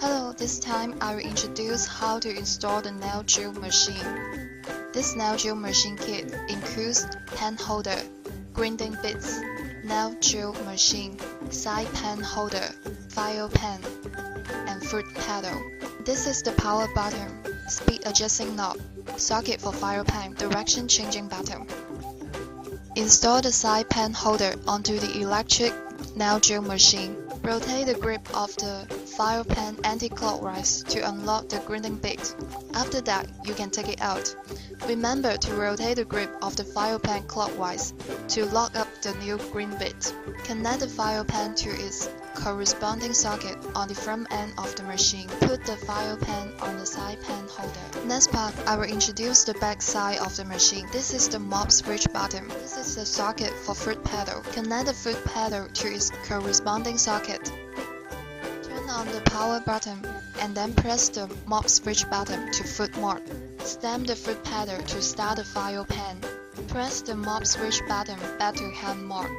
Hello, this time I will introduce how to install the nail drill machine. This nail drill machine kit includes pen holder, grinding bits, nail drill machine, side pen holder, file pen, and foot pedal. This is the power button, speed adjusting knob, socket for file pen, direction changing button. Install the side pen holder onto the electric nail drill machine. Rotate the grip of the file pen anti-clockwise to unlock the grinding bit. After that, you can take it out. Remember to rotate the grip of the file pen clockwise to lock up the new grind bit. Connect the file pen to its corresponding socket on the front end of the machine. Put the file pen on the side pen holder. Next part, I will introduce the back side of the machine. This is the mop switch button. This is the socket for foot pedal. Connect the foot pedal to its corresponding socket. Turn on the power button and then press the mop switch button to foot mop. Stamp the foot pedal to start the file pen. Press the mop switch button back to hand mop.